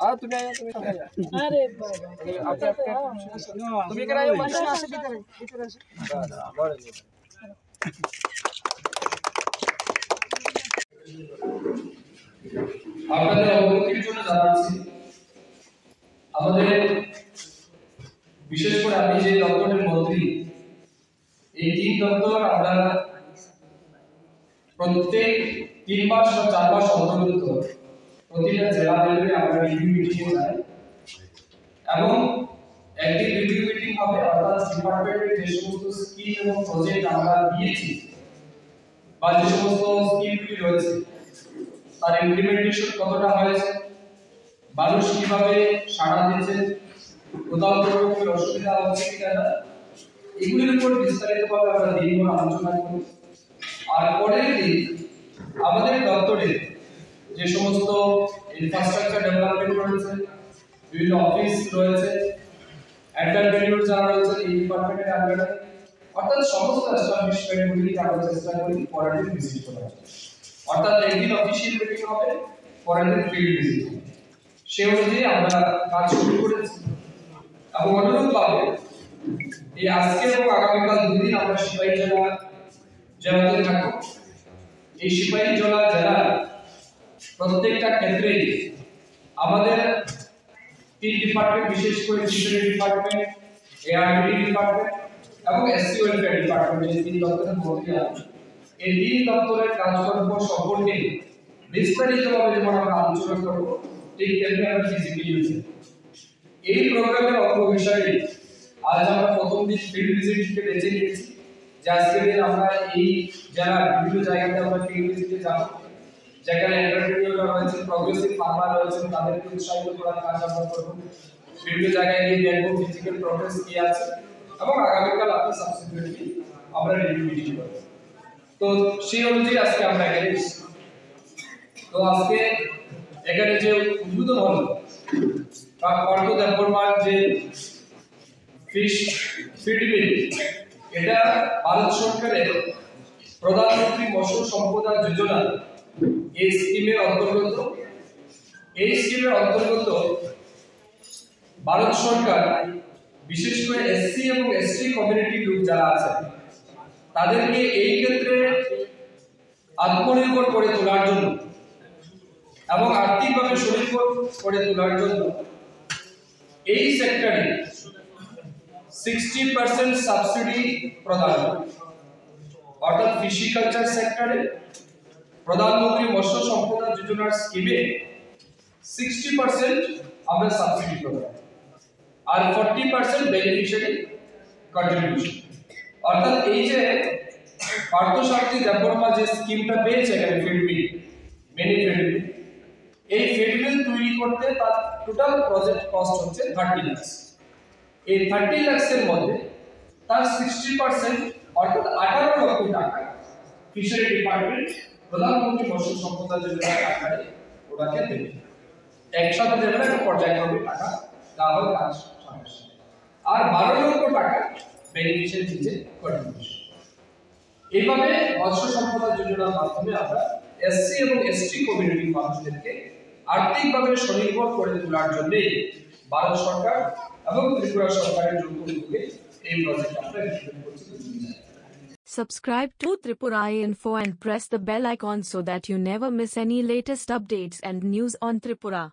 हाँ तुम्हें आया अरे बाबा तुम्हें कराया मशीन आसे भीतर आसे बड़े আপনাদের অবগতির জন্য জানাচ্ছি আমাদের বিশেষ করে আমি যে দপ্তরের মন্ত্রী এই তিন দপ্তর আমরা প্রত্যেক 3 মাস বা 4 মাস অন্তর প্রতিটা জেলা লেভেলে আমরা রিভিউ মিটিং যাই এবং একদিন রিভিউ মিটিং হবে অর্থাৎ ডিপার্টমেন্টের যে সমস্ত স্কিম এবং প্রজেক্ট আমরা দিয়েছি বা যে সমস্ত স্কিমগুলি রয়েছে তার ইমপ্লিমেন্টেশন কতটা হয়েছে মানুষ কিভাবে সাড়া দিচ্ছে কোথাও কোনো অসুবিধা হচ্ছে কিনা এগুলির উপর বিস্তারিতভাবে আমরা দীর্ঘ আলোচনা করি আর পরের দিন আমাদের দপ্তরে যে সমস্ত ইনফ্রাস্ট্রাকচার ডেভেলপমেন্ট রয়েছে বিভিন্ন অফিস রয়েছে এন্টারপ্রেনিউর যারা রয়েছে এই ডিপার্টমেন্টের আন্ডারে অর্থাৎ সমস্ত এস্টাবলিশমেন্টগুলিকে আমরা চেষ্টা করি পরের দিন ভিজিট করার অর্থাৎ একদিন অফিসিয়াল মিটিং হবে পরের দিন ফিল্ড ভিজিট হবে সেই অনুযায়ী আমরা কাজ শুরু করেছি এবং অনুরূপভাবে এই আজকে এবং আগামীকাল 2 দিন আমরা সিপাহীজলা জেলাতে থাকব এই সিপাহীজলা জেলা প্রত্যেকটা ক্ষেত্রে আমাদের 3 ডিপার্টমেন্ট বিশেষ করে ফিশারি ডিপার্টমেন্ট এআরডি ডিপার্টমেন্ট এবং এসসি ওয়েলফেয়ার ডিপার্টমেন্ট এই 3 দপ্তরের মধ্যে আছে এই 3 দপ্তরের কাজকর্ম সম্পর্কে বিস্তারিতভাবে যেমন আমরা আলোচনা করব ঠিক তেমনি আমরা ফিজিক্যালি এই প্রোগ্রামের অঙ্গ বিষয়ে আজ আমরা প্রথম দিন ফিল্ড ভিজিটকে বেছে নিয়েছি যে আজকের দিন আমরা এই যারা বিভিন্ন জায়গাতে আমরা ফিল্ড ভিজিটে যাব যেখানে এন্টারপ্রেনিউররা রয়েছে প্রগ্রেসিভ ফার্মার রয়েছে তাদেরকে উৎসাহিত করার কাজ আমরা করব বিভিন্ন জায়গায় গিয়ে দেখব ফিজিক্যাল প্রোগ্রেস কি আছে এবং আগামীকাল আপনি সাবসিকুয়েন্টলি আমরা রিভিউ মিটিং করব তো সেই অনুযায়ী আজকে আমরা এখানে তো আজকে এখানে যে উদ্বোধন হলো বা কর্ত দেববর্মার যে ফিশ ফিড মিল এটা ভারত সরকারের প্রধানমন্ত্রী মৎস্য সম্পদা যোজনা এই স্কিমের অন্তর্গত ভারত সরকার বিশেষ করে এসসি এবং এসটি কমিউনিটি লোক যারা আছে তাদেরকে এই ক্ষেত্রে আত্মনির্ভর করে তোলার জন্য এবং আর্থিকভাবে স্বনির্ভর করে তোলার জন্য এই সেক্টরে 60% সাবসিডি প্রদান অর্থাৎ ফিশিকালচার সেক্টরে প্রধানমন্ত্রী মৎস্য সম্পদা যোজনার স্কিমে 60% আমরা সাবসিডি প্রদান আর 40% বেনিফিশিয়ারি কন্ট্রিবিউশন অর্থাৎ এই যে পার্থসারথী দেববর্মা যে স্কিমটা পেয়েছে এখানে ফিল্ড মিল মিনি ফিল্ড মিল এই ফিল্ড মিল তৈরি করতে তার টোটাল প্রজেক্ট কস্ট হচ্ছে 30 লাখ এই 30 লাখের মধ্যে তার 60% অর্থাৎ 18 লক্ষ টাকা ফিশারি ডিপার্টমেন্ট প্রধানমন্ত্রী মৎস্য সম্পদা যোজনার আকারে ওটাকে দেবে একসাথে দেবে না পর্যায়ক্রমে টাকা তাহলে কাজ সমস্যা আর 12 লক্ষ টাকা বেনিফিশিয়ারি দিতে কন্ট্রিবিউশন এইভাবে মৎস্য সম্পদা যোজনার মাধ্যমে আমরা এসসি এবং এসটি কমিউনিটি মানুষদেরকে আর্থিকভাবে স্বনির্ভর করে তোলার জন্য ভারত সরকার এবং ত্রিপুরা সরকারের যৌথ উদ্যোগে এই প্রজেক্ট আমরা ইমপ্লিমেন্ট করছি। Subscribe to Tripura Info and press the bell icon so that you never miss any latest updates and news on Tripura.